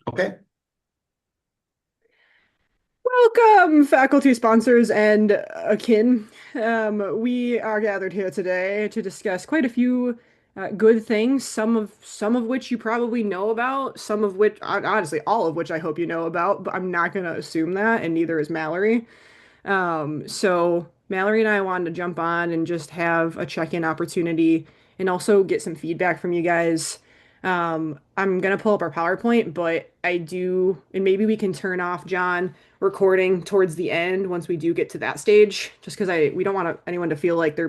Okay, Welcome, faculty sponsors and akin. We are gathered here today to discuss quite a few good things, some of which you probably know about, some of which, honestly, all of which I hope you know about, but I'm not going to assume that, and neither is Mallory. So Mallory and I wanted to jump on and just have a check-in opportunity and also get some feedback from you guys. I'm gonna pull up our PowerPoint, but I do, and maybe we can turn off John recording towards the end once we do get to that stage, just because we don't want anyone to feel like their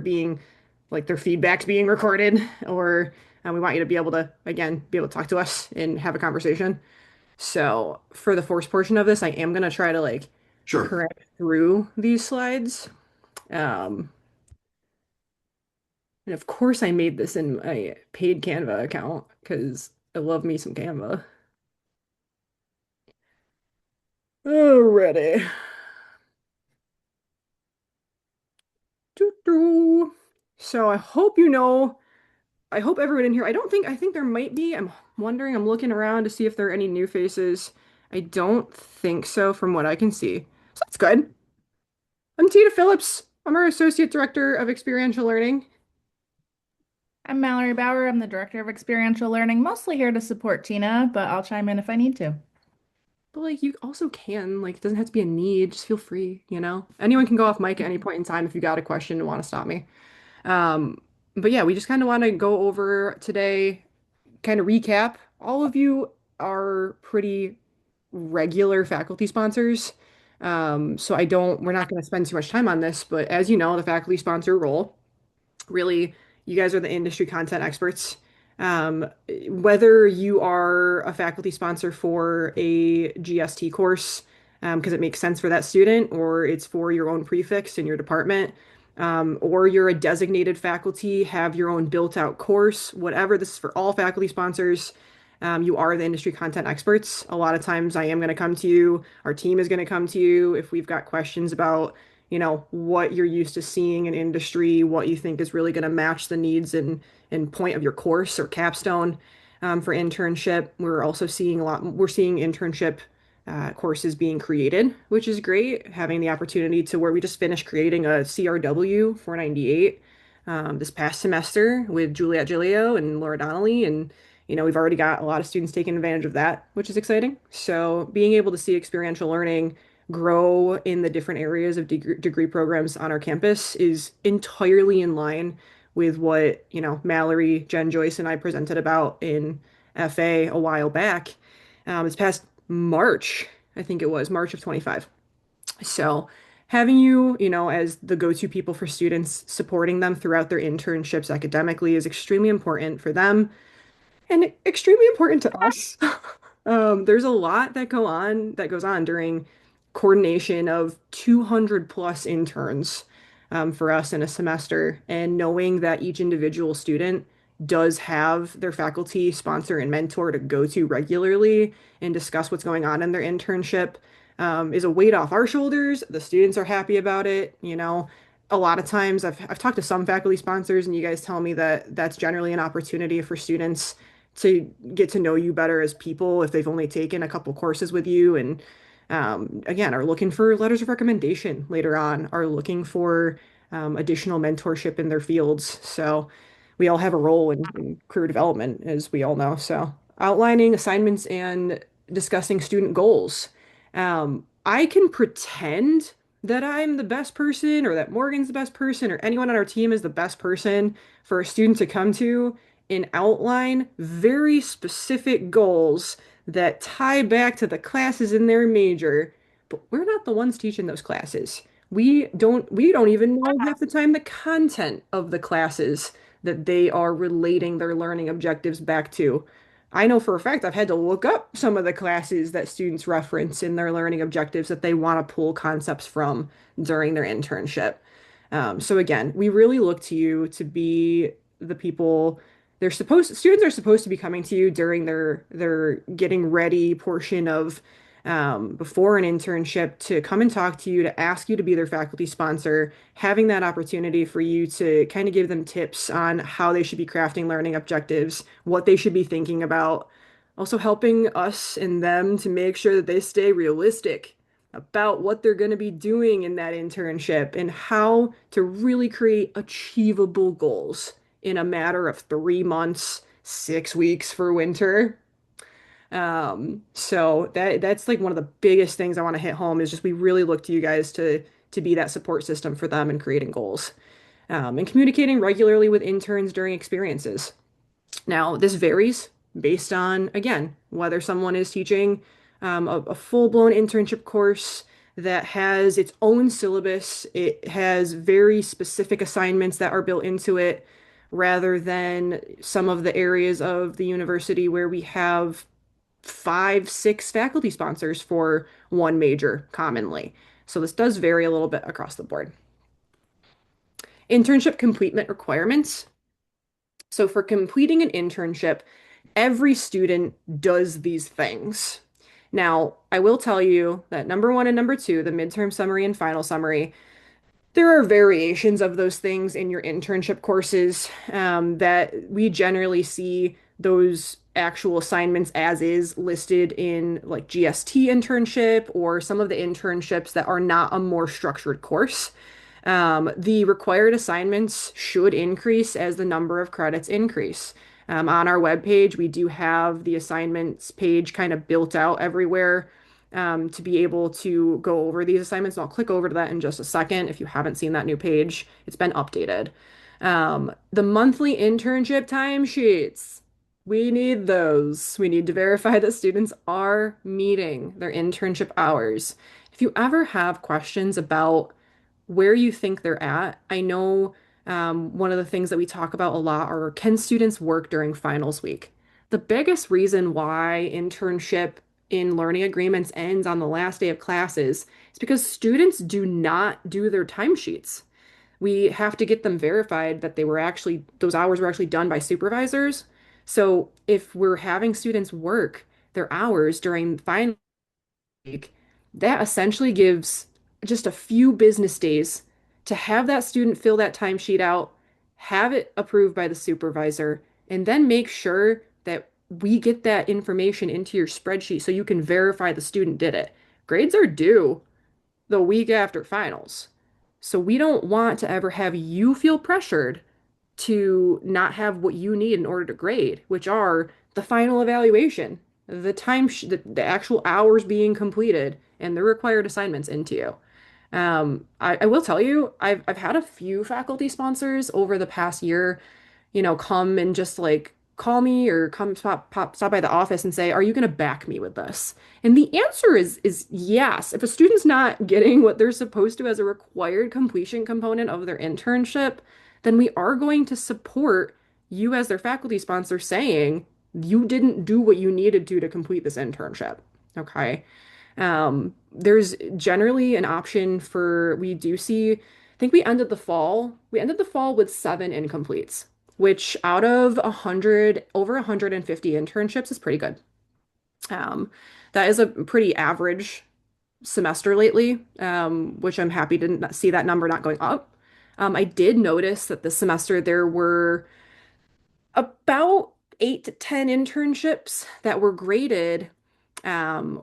feedback's being recorded, or we want you to be able to again be able to talk to us and have a conversation. So for the force portion of this, I am gonna try to sure. correct through these slides. Um, and of course, I made this in my paid Canva account because I love me some Canva. Alrighty. Doo-doo. So I hope you know, I hope everyone in here, I think there might be. I'm wondering, I'm looking around to see if there are any new faces. I don't think so from what I can see. So that's good. I'm Tina Phillips. I'm our Associate Director of Experiential Learning. I'm Mallory Bauer. I'm the Director of Experiential Learning, mostly here to support Tina, but I'll chime in if I need to. But you also can, it doesn't have to be a need, just feel free, you know? Anyone can go off mic at any point in time if you got a question and want to stop me. Um, but yeah, we just kind of want to go over today, kind of recap. All of you are pretty regular faculty sponsors. So we're not going to spend too much time on this, but as you know, the faculty sponsor role really, you guys are the industry content experts. Whether you are a faculty sponsor for a GST course, because it makes sense for that student, or it's for your own prefix in your department, or you're a designated faculty, have your own built-out course, whatever, this is for all faculty sponsors. You are the industry content experts. A lot of times I am going to come to you, our team is going to come to you if we've got questions about what you're used to seeing in industry, what you think is really going to match the needs and point of your course or capstone. For internship, we're seeing internship courses being created, which is great. Having the opportunity to where we just finished creating a CRW 498 this past semester with Juliet Gilio and Laura Donnelly. And, we've already got a lot of students taking advantage of that, which is exciting. So being able to see experiential learning grow in the different areas of degree programs on our campus is entirely in line with what, Mallory, Jen Joyce, and I presented about in FA a while back. This past March, I think it was March of 25. So having you, as the go-to people for students, supporting them throughout their internships academically is extremely important for them and extremely important to us. There's a lot that goes on during coordination of 200 plus interns for us in a semester, and knowing that each individual student does have their faculty sponsor and mentor to go to regularly and discuss what's going on in their internship is a weight off our shoulders. The students are happy about it, a lot of times I've talked to some faculty sponsors and you guys tell me that that's generally an opportunity for students to get to know you better as people if they've only taken a couple courses with you and again are looking for letters of recommendation later on, are looking for additional mentorship in their fields. So we all have a role in career development, as we all know. So outlining assignments and discussing student goals. I can pretend that I'm the best person or that Morgan's the best person or anyone on our team is the best person for a student to come to and outline very specific goals that tie back to the classes in their major, but we're not the ones teaching those classes. We don't even know half the time the content of the classes that they are relating their learning objectives back to. I know for a fact I've had to look up some of the classes that students reference in their learning objectives that they want to pull concepts from during their internship. So again, we really look to you to be the people students are supposed to be coming to you during their getting ready portion of before an internship to come and talk to you, to ask you to be their faculty sponsor, having that opportunity for you to kind of give them tips on how they should be crafting learning objectives, what they should be thinking about, Also helping us and them to make sure that they stay realistic about what they're going to be doing in that internship and how to really create achievable goals in a matter of 3 months, 6 weeks for winter. So that's like one of the biggest things I want to hit home is just we really look to you guys to be that support system for them in creating goals. And communicating regularly with interns during experiences. Now, this varies based on, again, whether someone is teaching a full-blown internship course that has its own syllabus. It has very specific assignments that are built into it, rather than some of the areas of the university where we have 5, 6 faculty sponsors for one major commonly. So this does vary a little bit across the board. Internship completement requirements. So for completing an internship, every student does these things. Now, I will tell you that number one and number two, the midterm summary and final summary, there are variations of those things in your internship courses that we generally see those actual assignments as is listed in like GST internship or some of the internships that are not a more structured course. The required assignments should increase as the number of credits increase. On our webpage, we do have the assignments page kind of built out everywhere to be able to go over these assignments. And I'll click over to that in just a second. If you haven't seen that new page, it's been updated. The monthly internship timesheets, we need those. We need to verify that students are meeting their internship hours. If you ever have questions about where you think they're at. I know one of the things that we talk about a lot are can students work during finals week? The biggest reason why internship in learning agreements ends on the last day of classes is because students do not do their timesheets. We have to get them verified that they were actually, those hours were actually done by supervisors. So if we're having students work their hours during final week, that essentially gives just a few business days to have that student fill that timesheet out, have it approved by the supervisor, and then make sure that we get that information into your spreadsheet so you can verify the student did it. Grades are due the week after finals. So we don't want to ever have you feel pressured to not have what you need in order to grade, which are the final evaluation, the actual hours being completed, and the required assignments into you. I will tell you, I've had a few faculty sponsors over the past year, come and just like call me or come stop by the office and say, "Are you going to back me with this?" And the answer is yes. If a student's not getting what they're supposed to as a required completion component of their internship, then we are going to support you as their faculty sponsor saying you didn't do what you needed to complete this internship. Okay. There's generally an option for, we do see, I think we ended the fall with 7 incompletes, which out of 100, over 150 internships is pretty good. Um, that is a pretty average semester lately, which I'm happy to see that number not going up. I did notice that this semester there were about 8 to 10 internships that were graded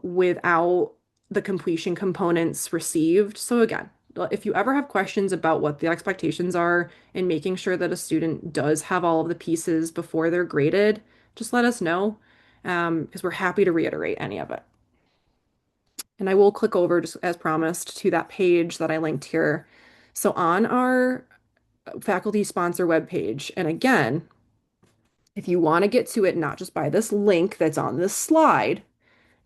without the completion components received. So again, if you ever have questions about what the expectations are and making sure that a student does have all of the pieces before they're graded, just let us know because we're happy to reiterate any of it. And I will click over, just as promised, to that page that I linked here. So on our faculty sponsor webpage, and again, if you want to get to it, not just by this link that's on this slide,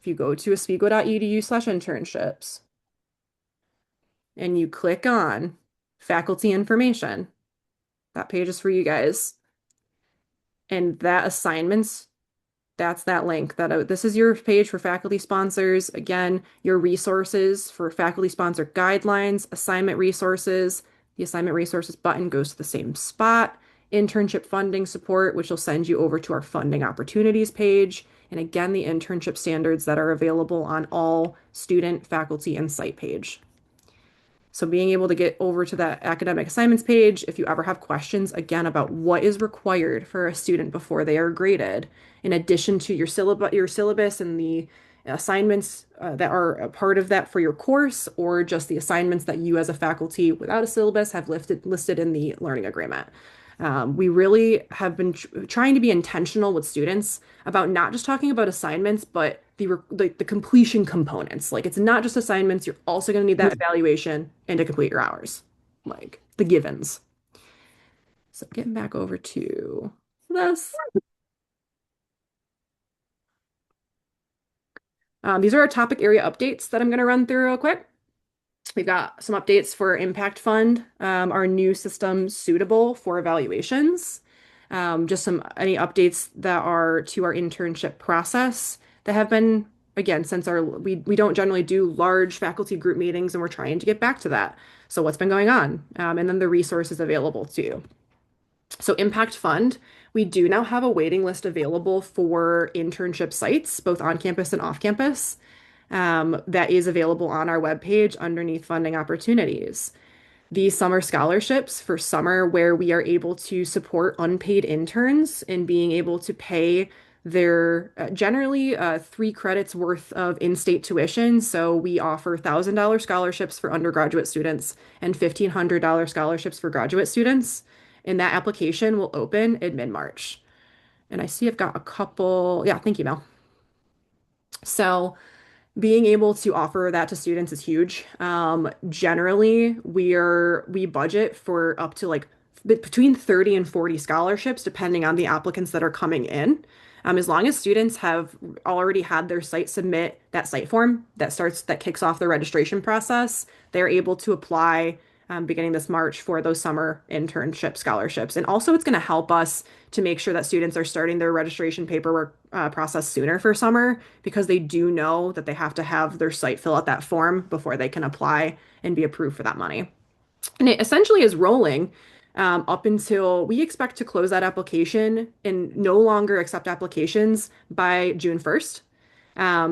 if you go to oswego.edu/internships and you click on faculty information, that page is for you guys. And that assignments, that's that link. This is your page for faculty sponsors. Again, your resources for faculty sponsor guidelines, assignment resources. The assignment resources button goes to the same spot. Internship funding support, which will send you over to our funding opportunities page. And again, the internship standards that are available on all student, faculty, and site page. So being able to get over to that academic assignments page, if you ever have questions, again, about what is required for a student before they are graded, in addition to your syllabus and the assignments that are a part of that for your course, or just the assignments that you as a faculty without a syllabus have listed in the learning agreement. We really have been trying to be intentional with students about not just talking about assignments, but the completion components. Like it's not just assignments, you're also going to need that evaluation and to complete your hours, like the givens. So getting back over to this. These are our topic area updates that I'm going to run through real quick. We've got some updates for Impact Fund, our new system suitable for evaluations. Just some any updates that are to our internship process that have been, again, since we don't generally do large faculty group meetings and we're trying to get back to that. So what's been going on? And then the resources available to you. So Impact Fund, we do now have a waiting list available for internship sites, both on campus and off campus, that is available on our webpage underneath funding opportunities. The summer scholarships for summer, where we are able to support unpaid interns in being able to pay their generally 3 credits worth of in-state tuition. So we offer $1,000 scholarships for undergraduate students and $1,500 scholarships for graduate students. And that application will open in mid-March. And I see I've got a couple. Yeah, thank you, Mel. So being able to offer that to students is huge. Generally, we budget for up to like between 30 and 40 scholarships, depending on the applicants that are coming in. As long as students have already had their site submit that site form that kicks off the registration process, they're able to apply beginning this March for those summer internship scholarships. And also, it's going to help us to make sure that students are starting their registration paperwork process sooner for summer because they do know that they have to have their site fill out that form before they can apply and be approved for that money. And it essentially is rolling up until we expect to close that application and no longer accept applications by June 1st,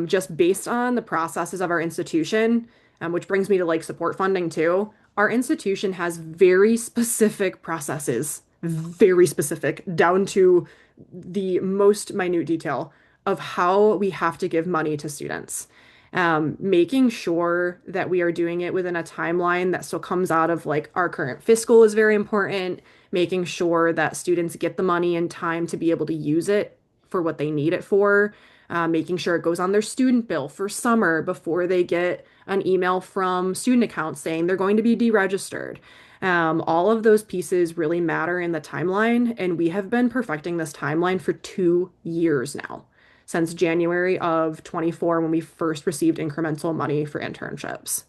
just based on the processes of our institution, which brings me to like support funding too. Our institution has very specific processes, very specific, down to the most minute detail of how we have to give money to students. Making sure that we are doing it within a timeline that still comes out of like our current fiscal is very important. Making sure that students get the money in time to be able to use it for what they need it for. Making sure it goes on their student bill for summer before they get an email from student accounts saying they're going to be deregistered. All of those pieces really matter in the timeline, and we have been perfecting this timeline for 2 years now, since January of 24 when we first received incremental money for internships.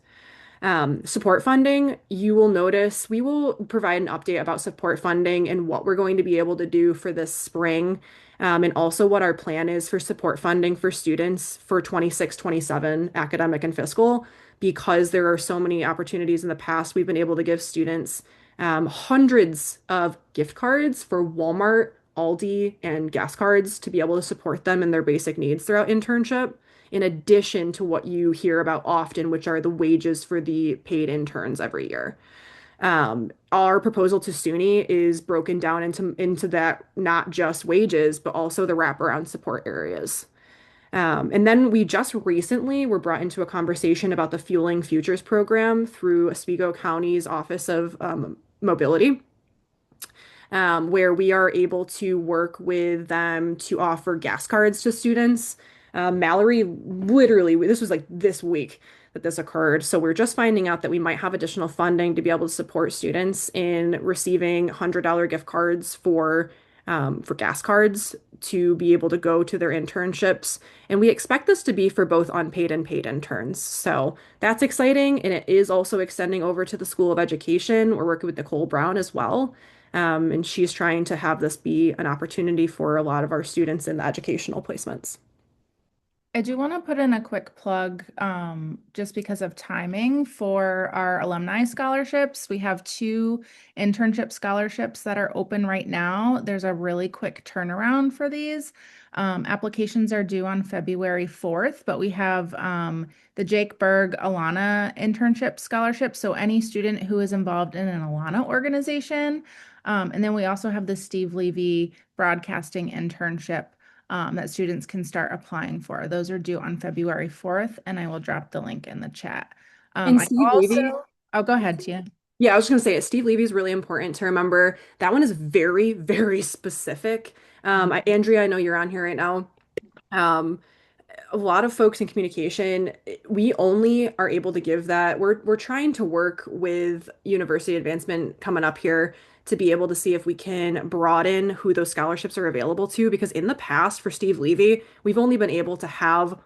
Support funding, you will notice we will provide an update about support funding and what we're going to be able to do for this spring, and also what our plan is for support funding for students for 26-27 academic and fiscal, because there are so many opportunities in the past. We've been able to give students hundreds of gift cards for Walmart, Aldi, and gas cards to be able to support them in their basic needs throughout internship, in addition to what you hear about often, which are the wages for the paid interns every year. Our proposal to SUNY is broken down into that not just wages, but also the wraparound support areas. And then we just recently were brought into a conversation about the Fueling Futures program through Oswego County's Office of Mobility, where we are able to work with them to offer gas cards to students. Mallory, literally, this was like this week that this occurred. So we're just finding out that we might have additional funding to be able to support students in receiving $100 gift cards for gas cards to be able to go to their internships. And we expect this to be for both unpaid and paid interns. So that's exciting. And it is also extending over to the School of Education. We're working with Nicole Brown as well. And she's trying to have this be an opportunity for a lot of our students in the educational placements. I do want to put in a quick plug, just because of timing for our alumni scholarships. We have two internship scholarships that are open right now. There's a really quick turnaround for these. Applications are due on February 4th, but we have the Jake Berg Alana internship scholarship. So any student who is involved in an Alana organization. And then we also have the Steve Levy broadcasting internship that students can start applying for. Those are due on February 4th, and I will drop the link in the chat. And I Steve Levy, also, oh, go ahead, Tia. yeah, I was just gonna say it. Steve Levy is really important to remember. That one is very, very specific. Andrea, I know you're on here right now. Um, a lot of folks in communication, we only are able to give that. We're trying to work with University Advancement coming up here to be able to see if we can broaden who those scholarships are available to. Because in the past, for Steve Levy, we've only been able to have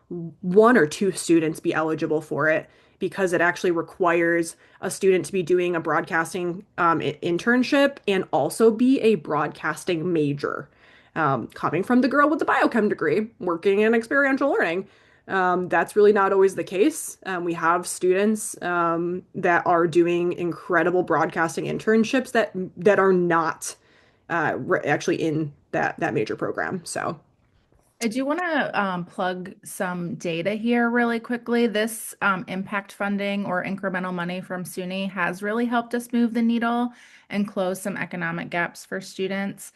one or two students be eligible for it because it actually requires a student to be doing a broadcasting internship and also be a broadcasting major. Coming from the girl with the biochem degree, working in experiential learning. That's really not always the case. We have students that are doing incredible broadcasting internships that are not actually in that major program. So, I do want to plug some data here really quickly. This impact funding or incremental money from SUNY has really helped us move the needle and close some economic gaps for students.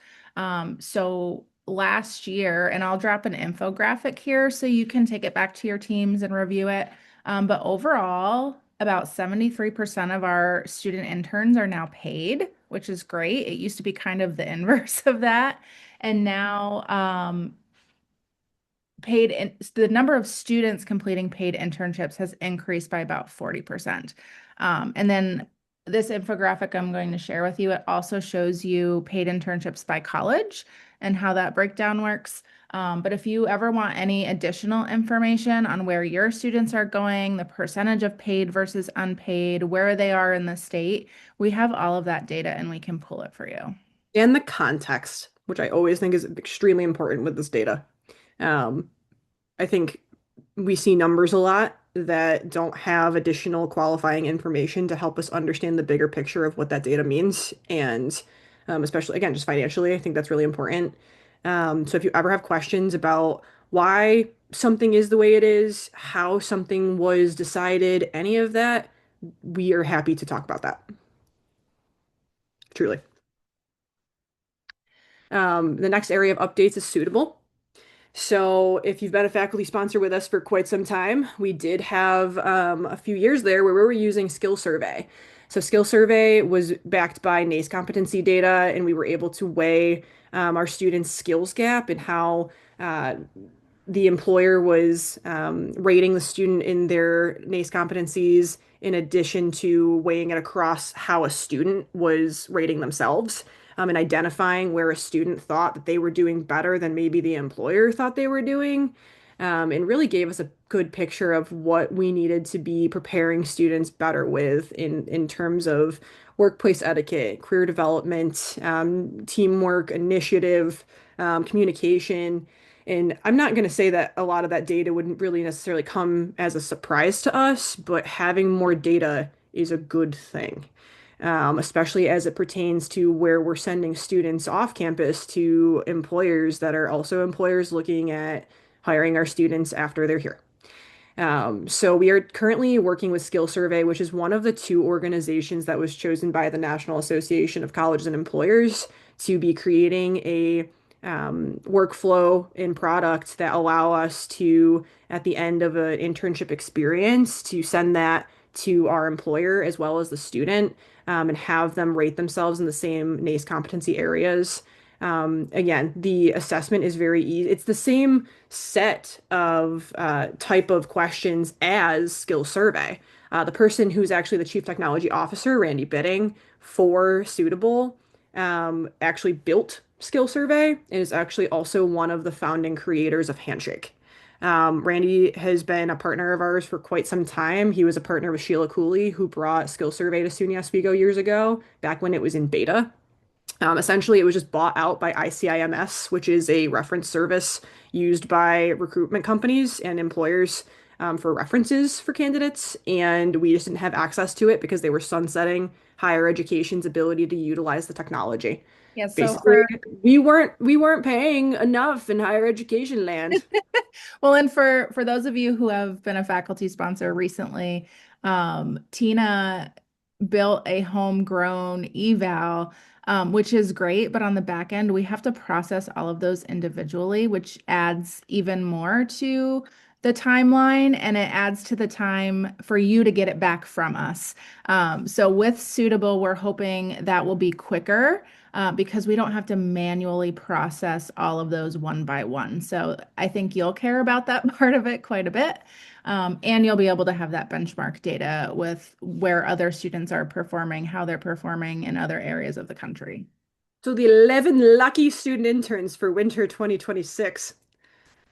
So last year, and I'll drop an infographic here so you can take it back to your teams and review it. But overall, about 73% of our student interns are now paid, which is great. It used to be kind of the inverse of that. And now, the number of students completing paid internships has increased by about 40%. And then this infographic I'm going to share with you, it also shows you paid internships by college and how that breakdown works. But if you ever want any additional information on where your students are going, the percentage of paid versus unpaid, where they are in the state, we have all of that data and we can pull it for you. and the context, which I always think is extremely important with this data. Um, I think we see numbers a lot that don't have additional qualifying information to help us understand the bigger picture of what that data means. And especially, again, just financially, I think that's really important. So if you ever have questions about why something is the way it is, how something was decided, any of that, we are happy to talk about that, truly. The next area of updates is suitable. So, if you've been a faculty sponsor with us for quite some time, we did have a few years there where we were using Skill Survey. So, Skill Survey was backed by NACE competency data, and we were able to weigh our students' skills gap and how uh, the employer was rating the student in their NACE competencies, in addition to weighing it across how a student was rating themselves, and identifying where a student thought that they were doing better than maybe the employer thought they were doing, and really gave us a good picture of what we needed to be preparing students better with in terms of workplace etiquette, career development, teamwork, initiative, communication. And I'm not going to say that a lot of that data wouldn't really necessarily come as a surprise to us, but having more data is a good thing, especially as it pertains to where we're sending students off campus to employers that are also employers looking at hiring our students after they're here. So we are currently working with Skill Survey, which is one of the two organizations that was chosen by the National Association of Colleges and Employers to be creating a workflow and product that allow us to, at the end of an internship experience, to send that to our employer as well as the student, and have them rate themselves in the same NACE competency areas. Again, the assessment is very easy. It's the same set of type of questions as skill survey. The person who's actually the chief technology officer, Randy Bidding, for Suitable, actually built skill survey and is actually also one of the founding creators of Handshake. Randy has been a partner of ours for quite some time. He was a partner with Sheila Cooley, who brought Skill Survey to SUNY Oswego years ago, back when it was in beta. Essentially, it was just bought out by ICIMS, which is a reference service used by recruitment companies and employers for references for candidates. And we just didn't have access to it because they were sunsetting higher education's ability to utilize the technology. Yeah, so Basically, for we weren't paying enough in higher education land. well, and for those of you who have been a faculty sponsor recently, Tina built a homegrown eval, which is great, but on the back end, we have to process all of those individually, which adds even more to the timeline and it adds to the time for you to get it back from us. So with Suitable, we're hoping that will be quicker because we don't have to manually process all of those one by one. So I think you'll care about that part of it quite a bit. And you'll be able to have that benchmark data with where other students are performing, how they're performing in other areas of the country. So the 11 lucky student interns for winter 2026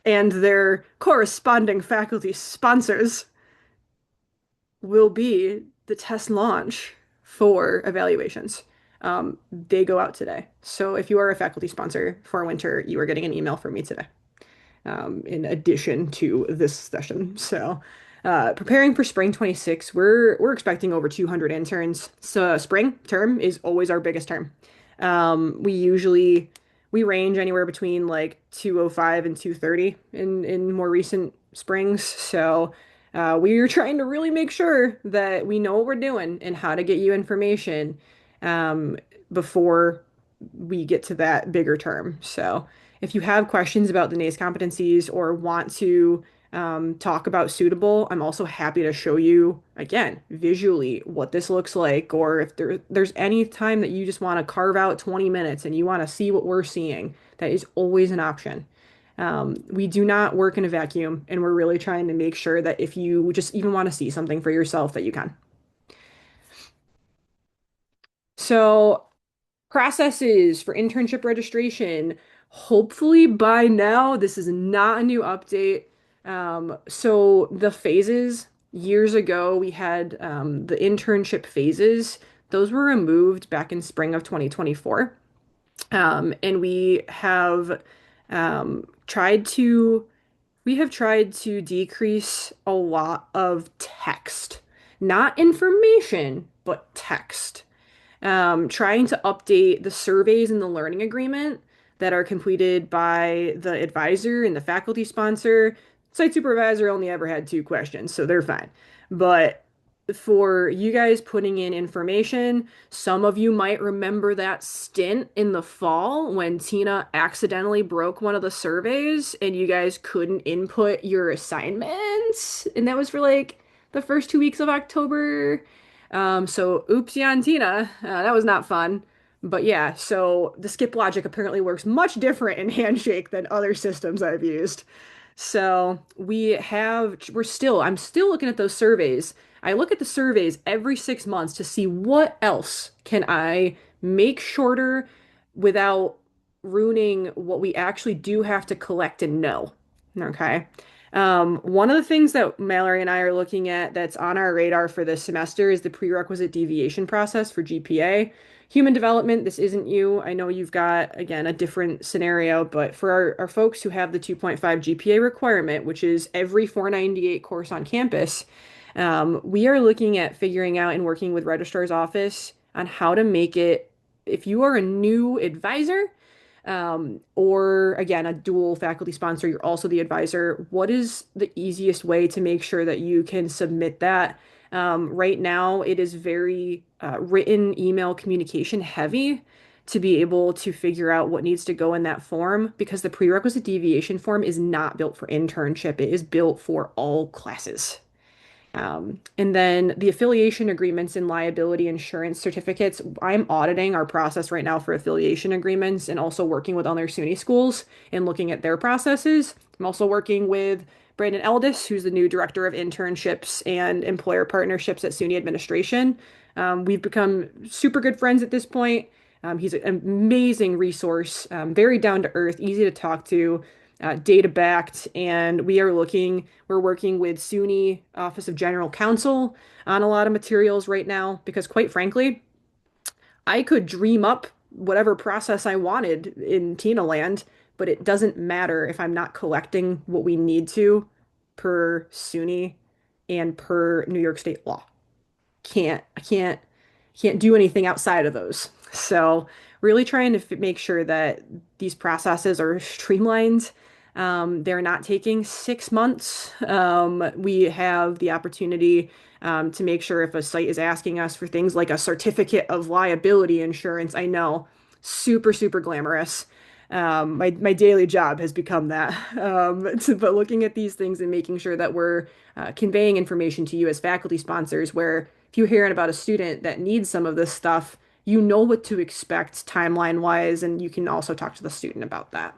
and their corresponding faculty sponsors will be the test launch for evaluations. They go out today. So if you are a faculty sponsor for winter, you are getting an email from me today, in addition to this session. So, preparing for spring 26, we're expecting over 200 interns. So spring term is always our biggest term. We usually we range anywhere between like 205 and 230 in more recent springs. So, we're trying to really make sure that we know what we're doing and how to get you information um, before we get to that bigger term. So, if you have questions about the NACE competencies or want to talk about Suitable, I'm also happy to show you again visually what this looks like, or if there's any time that you just want to carve out 20 minutes and you want to see what we're seeing, that is always an option. We do not work in a vacuum, and we're really trying to make sure that if you just even want to see something for yourself, that you can. So, processes for internship registration. Hopefully by now, this is not a new update. So the phases, years ago, we had the internship phases. Those were removed back in spring of 2024. And um, tried to, we have tried to decrease a lot of text, not information, but text, trying to update the surveys in the learning agreement that are completed by the advisor and the faculty sponsor. Site supervisor only ever had two questions, so they're fine. But for you guys putting in information, some of you might remember that stint in the fall when Tina accidentally broke one of the surveys and you guys couldn't input your assignments. And that was for like the first 2 weeks of October. So oopsie on Tina. That was not fun. But yeah, so the skip logic apparently works much different in Handshake than other systems I've used. So I'm still looking at those surveys. I look at the surveys every 6 months to see what else can I make shorter without ruining what we actually do have to collect and know. Okay. One of the things that Mallory and I are looking at that's on our radar for this semester is the prerequisite deviation process for GPA. Human development, this isn't you. I know you've got, again, a different scenario, but for our folks who have the 2.5 GPA requirement, which is every 498 course on campus, we are looking at figuring out and working with registrar's office on how to make it, if you are a new advisor, or again, a dual faculty sponsor, you're also the advisor. What is the easiest way to make sure that you can submit that? Right now, it is very written email communication heavy to be able to figure out what needs to go in that form because the prerequisite deviation form is not built for internship. It is built for all classes. And then the affiliation agreements and liability insurance certificates. I'm auditing our process right now for affiliation agreements and also working with other SUNY schools and looking at their processes. I'm also working with Brandon Eldis, who's the new director of internships and employer partnerships at SUNY administration. We've become super good friends at this point. He's an amazing resource, very down to earth, easy to talk to, data backed, and we're working with SUNY Office of General Counsel on a lot of materials right now because, quite frankly, I could dream up whatever process I wanted in Tina land, but it doesn't matter if I'm not collecting what we need to per SUNY and per New York State law. I can't do anything outside of those. So really trying to make sure that these processes are streamlined. They're not taking 6 months. We have the opportunity to make sure if a site is asking us for things like a certificate of liability insurance, I know, super, super glamorous. My daily job has become that. But looking at these things and making sure that we're conveying information to you as faculty sponsors, where if you're hearing about a student that needs some of this stuff, you know what to expect timeline wise, and you can also talk to the student about that.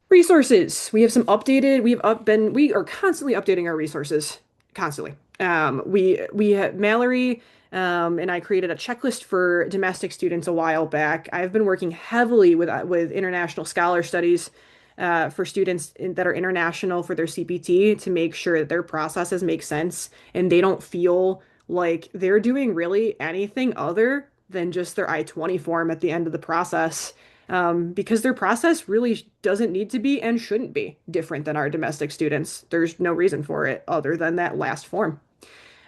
Resources. We have some updated, we are constantly updating our resources, constantly. Mallory and I created a checklist for domestic students a while back. I've been working heavily with international scholar studies for students that are international for their CPT to make sure that their processes make sense and they don't feel like they're doing really anything other than just their I-20 form at the end of the process, because their process really doesn't need to be and shouldn't be different than our domestic students. There's no reason for it other than that last form.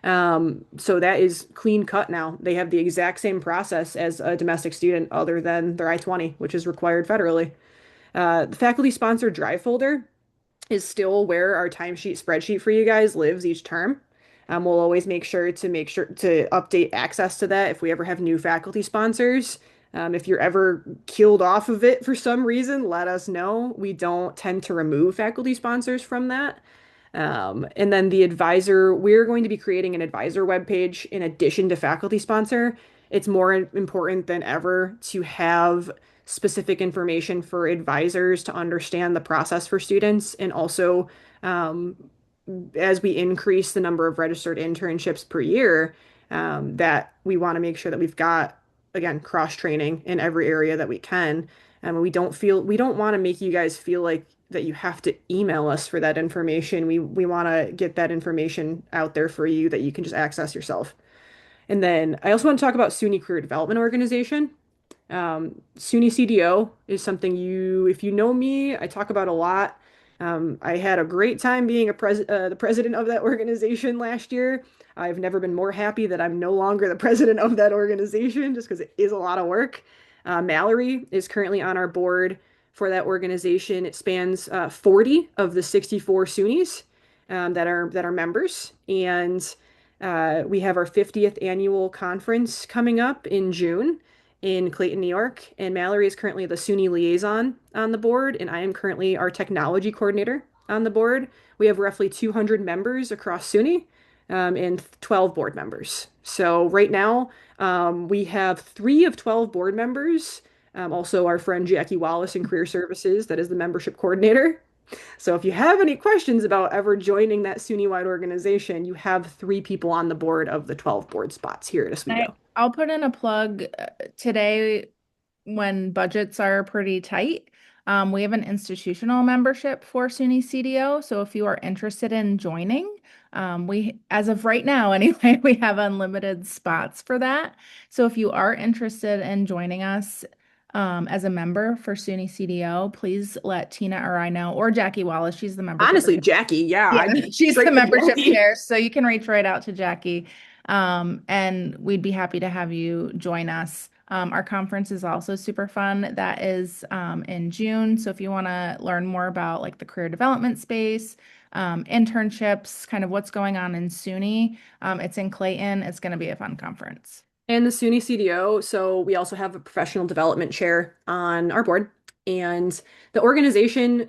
So that is clean cut now. They have the exact same process as a domestic student other than their I-20, which is required federally. The faculty sponsored drive folder is still where our timesheet spreadsheet for you guys lives each term. We'll always make sure to update access to that if we ever have new faculty sponsors. If you're ever killed off of it for some reason, let us know. We don't tend to remove faculty sponsors from that. And then the advisor, we're going to be creating an advisor webpage in addition to faculty sponsor. It's more important than ever to have specific information for advisors to understand the process for students. And also, um, as we increase the number of registered internships per year, that we want to make sure that we've got, again, cross training in every area that we can. And we don't want to make you guys feel like that you have to email us for that information. We want to get that information out there for you that you can just access yourself. And then I also want to talk about SUNY Career Development Organization. SUNY CDO is something if you know me, I talk about a lot. I had a great time being the president of that organization last year. I've never been more happy that I'm no longer the president of that organization, just because it is a lot of work. Mallory is currently on our board for that organization. It spans 40 of the 64 SUNYs that are members, and we have our 50th annual conference coming up in June in Clayton, New York. And Mallory is currently the SUNY liaison on the board, and I am currently our technology coordinator on the board. We have roughly 200 members across SUNY, and 12 board members. So right now, we have 3 of 12 board members. Also, our friend Jackie Wallace in Career Services, that is the membership coordinator. So if you have any questions about ever joining that SUNY-wide organization, you have 3 people on the board of the 12 board spots here at Oswego. I'll put in a plug today when budgets are pretty tight. We have an institutional membership for SUNY CDO. So if you are interested in joining, as of right now anyway, we have unlimited spots for that. So if you are interested in joining us as a member for SUNY CDO, please let Tina or I know, or Jackie Wallace. She's the membership. Honestly, Jackie, yeah, Yeah, I'd be she's the straight to membership Jackie. chair, so you can reach right out to Jackie. And we'd be happy to have you join us. Our conference is also super fun. That is in June. So if you want to learn more about like the career development space, internships, kind of what's going on in SUNY, it's in Clayton. It's going to be a fun conference. And the SUNY CDO, so we also have a professional development chair on our board. And the organization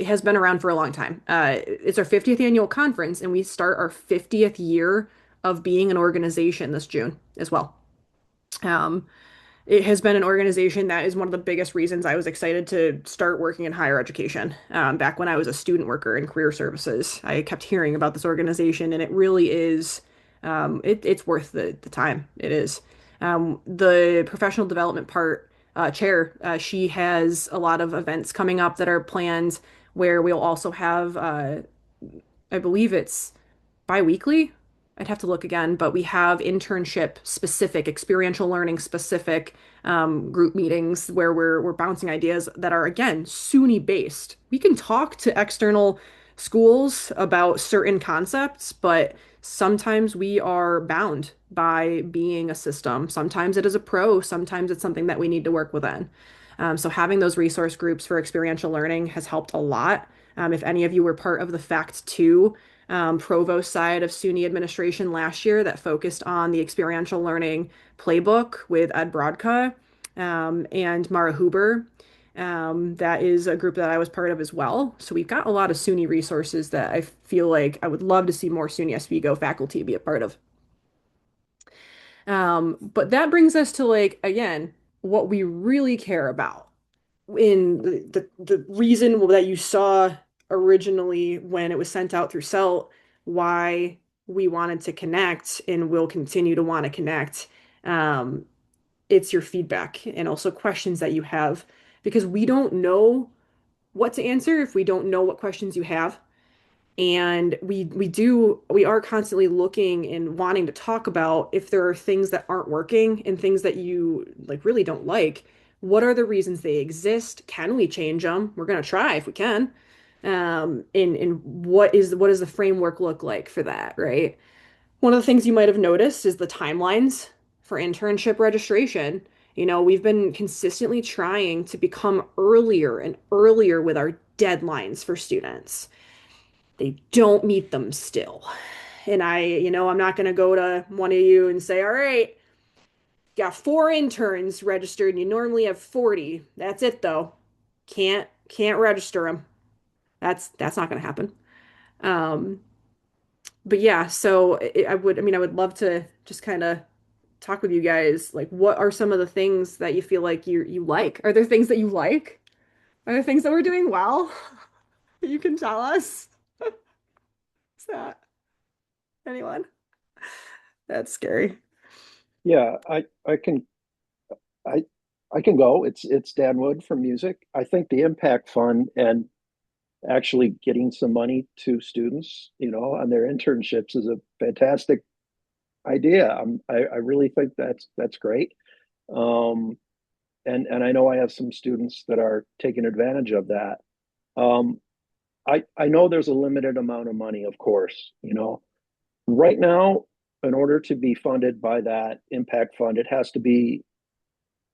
has been around for a long time. It's our 50th annual conference, and we start our 50th year of being an organization this June as well. Um, it has been an organization that is one of the biggest reasons I was excited to start working in higher education. Back when I was a student worker in career services, I kept hearing about this organization, and it really is, it's worth the time. It is. The professional development chair, she has a lot of events coming up that are planned where we'll also have, I believe it's bi-weekly. I'd have to look again, but we have internship specific, experiential learning specific group meetings where we're bouncing ideas that are again SUNY based. We can talk to external schools about certain concepts, but sometimes we are bound by being a system. Sometimes it is a pro, sometimes it's something that we need to work within. So having those resource groups for experiential learning has helped a lot. If any of you were part of the Fact 2 provost side of SUNY administration last year that focused on the experiential learning playbook with Ed Brodka and Mara Huber. That is a group that I was part of as well. So we've got a lot of SUNY resources that I feel like I would love to see more SUNY SVGO faculty be a part of. But that brings us to like, again, what we really care about in the reason that you saw originally when it was sent out through CELT, why we wanted to connect and will continue to want to connect. Um, it's your feedback and also questions that you have because we don't know what to answer if we don't know what questions you have. And we are constantly looking and wanting to talk about if there are things that aren't working and things that you like really don't like. What are the reasons they exist? Can we change them? We're gonna try if we can. And what does the framework look like for that, right? One of the things you might have noticed is the timelines for internship registration. You know, we've been consistently trying to become earlier and earlier with our deadlines for students. They don't meet them still. And I'm not going to go to one of you and say, all right, got 4 interns registered and you normally have 40. That's it though. Can't register them. That's not going to happen. Um, but yeah, so I would love to just kind of talk with you guys. Like, what are some of the things that you feel like you like? Are there things that you like? Are there things that we're doing well that you can tell us? Is that anyone? That's scary. Yeah, I I can go. It's Dan Wood from music. I think the impact fund and actually getting some money to students, on their internships is a fantastic idea. I really think that's great. Um, and I know I have some students that are taking advantage of that. Um, I know there's a limited amount of money, of course. Right now, in order to be funded by that impact fund, it has to be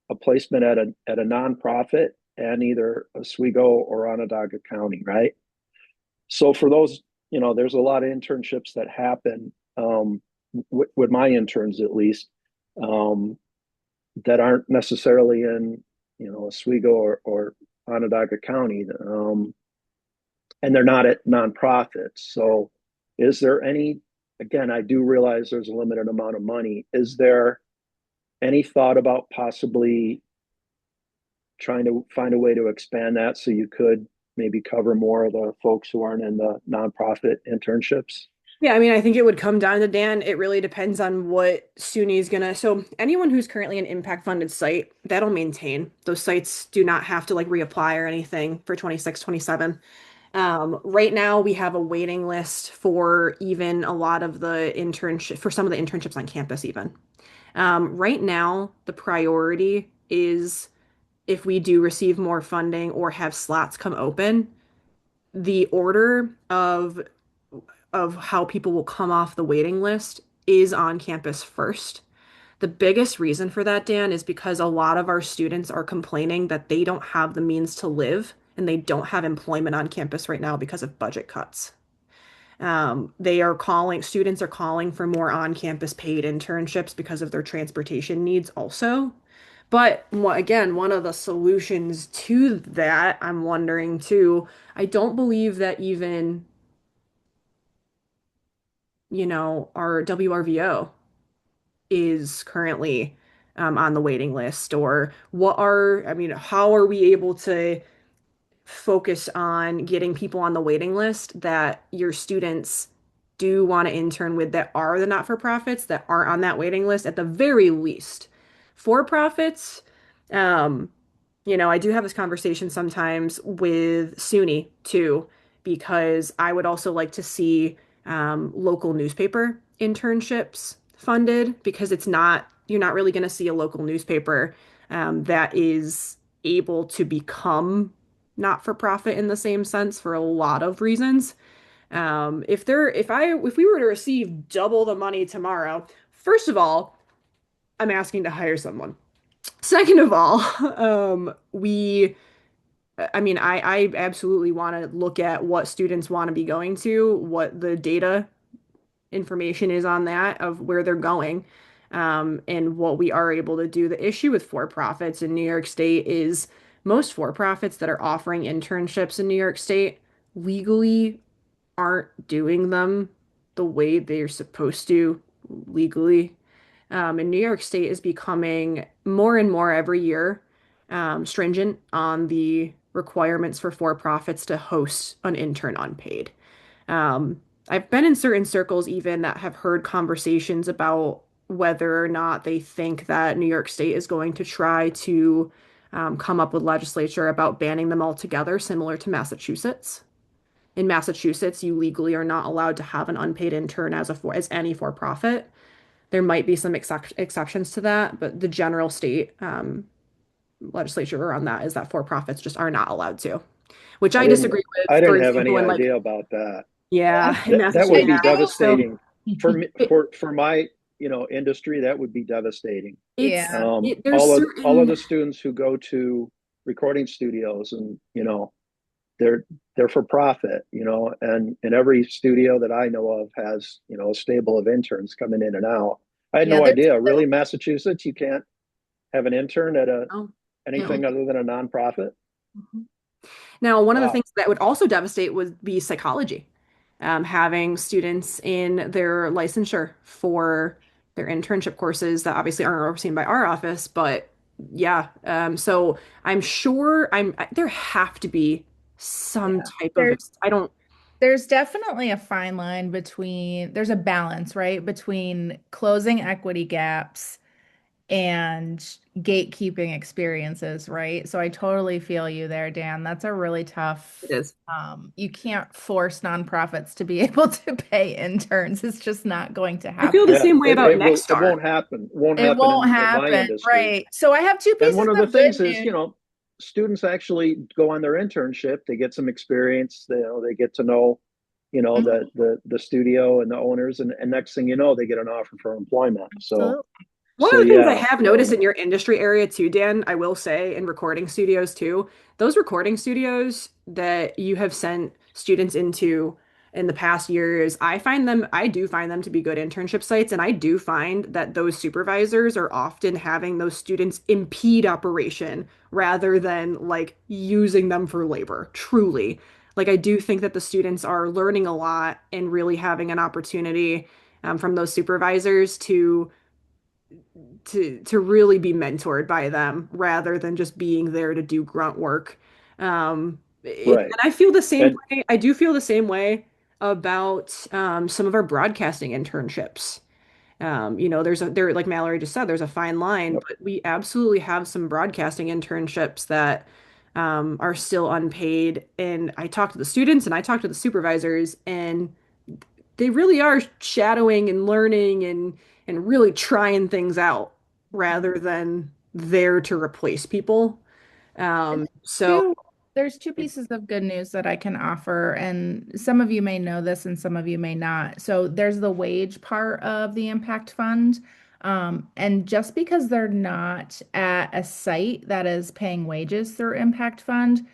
a placement at a nonprofit and either Oswego or Onondaga County, right? So for those, there's a lot of internships that happen with my interns at least um, that aren't necessarily in, Oswego or Onondaga County, and they're not at nonprofits. So, is there any? Again, I do realize there's a limited amount of money. Is there any thought about possibly trying to find a way to expand that so you could maybe cover more of the folks who aren't in the nonprofit internships? Yeah, I mean, I think it would come down to Dan. It really depends on what SUNY's gonna. So anyone who's currently an impact funded site, that'll maintain. Those sites do not have to like reapply or anything for 26, 27. Right now we have a waiting list for even a lot of the internship for some of the internships on campus even. Right now, the priority is if we do receive more funding or have slots come open, the order of how people will come off the waiting list is on campus first. The biggest reason for that, Dan, is because a lot of our students are complaining that they don't have the means to live and they don't have employment on campus right now because of budget cuts. Students are calling for more on-campus paid internships because of their transportation needs also. But again, one of the solutions to that, I'm wondering too, I don't believe that even, our WRVO is currently on the waiting list, or how are we able to focus on getting people on the waiting list that your students do want to intern with that are the not-for-profits that aren't on that waiting list at the very least. For-profits, um, I do have this conversation sometimes with SUNY too, because I would also like to see local newspaper internships funded because you're not really going to see a local newspaper that is able to become not for profit in the same sense for a lot of reasons. If we were to receive double the money tomorrow, first of all, I'm asking to hire someone. Second of all, I absolutely want to look at what students want to be going to, what the data information is on that of where they're going, and what we are able to do. The issue with for-profits in New York State is most for-profits that are offering internships in New York State legally aren't doing them the way they're supposed to legally. And New York State is becoming more and more every year stringent on the requirements for for-profits to host an intern unpaid. Um, I've been in certain circles even that have heard conversations about whether or not they think that New York State is going to try to come up with legislature about banning them altogether, similar to Massachusetts. In Massachusetts, you legally are not allowed to have an unpaid intern as any for-profit. There might be some exceptions to that, but the general state legislature around that is that for-profits just are not allowed to, which I I didn't disagree I with. For didn't have example, any in like idea about that. yeah, in That would I be Massachusetts. do. So devastating for me, it, for my, industry. That would be devastating. Yeah. there's All of certain the students who go to recording studios, and they're they're for profit, and every studio that I know of has, a stable of interns coming in and out. I had Yeah, no there's idea. Really, Massachusetts, you can't have an intern at a oh, no. anything other than a nonprofit? Mhm. Now, one of the Wow. things that would also devastate would be psychology. Having students in their licensure for their internship courses that obviously aren't overseen by our office, but yeah. So I'm sure there have to be some yeah. type of There's I don't there's definitely a fine line between there's a balance, right, between closing equity gaps and gatekeeping experiences, right? So I totally feel you there, Dan. That's a really it tough, is. you can't force nonprofits to be able to pay interns. It's just not going to I feel the happen. Yeah, same way about it Nexstar. won't happen. Won't It happen won't in my happen, industry. right? So I have two And pieces one of the of good things is, news. students actually go on their internship, they get some experience, they get to know, Mhm. the studio and the owners, and next thing you know, they get an offer for employment. So Absolutely. One so of the things I yeah. have noticed in your industry area too, Dan, I will say in recording studios too, those recording studios that you have sent students into in the past years, I do find them to be good internship sites. And I do find that those supervisors are often having those students impede operation rather than like using them for labor, truly. Like I do think that the students are learning a lot and really having an opportunity from those supervisors to really be mentored by them rather than just being there to do grunt work. And Right. I feel the same And way. I do feel the same way about some of our broadcasting internships. There, like Mallory just said, there's a fine line, yep. but we absolutely have some broadcasting internships that are still unpaid. And I talk to the students and I talk to the supervisors, and they really are shadowing and learning and really trying things out rather than there to replace people. And So two, there's two pieces of good news that I can offer, and some of you may know this and some of you may not. So there's the wage part of the impact fund. And just because they're not at a site that is paying wages through impact fund,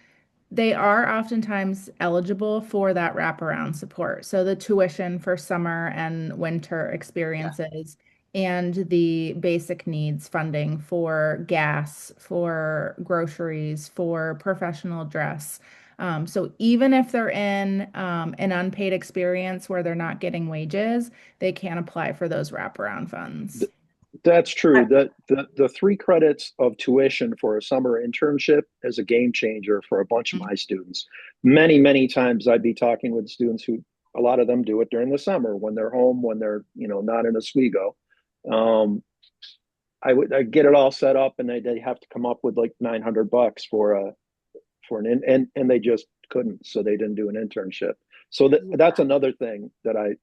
they are oftentimes eligible for that wraparound support. So the tuition for summer and winter yeah. experiences and the basic needs funding for gas, for groceries, for professional dress. So even if they're in an unpaid experience where they're not getting wages, they can apply for those wraparound funds. That's true. The 3 credits of tuition for a summer internship is a game changer for a bunch of my students. Many, many times I'd be talking with students who, a lot of them do it during the summer when they're home, when they're, not in Oswego. Um, I get it all set up, and they have to come up with like $900 for an, and they just couldn't, so they didn't do an internship. So that's Yeah. another thing that I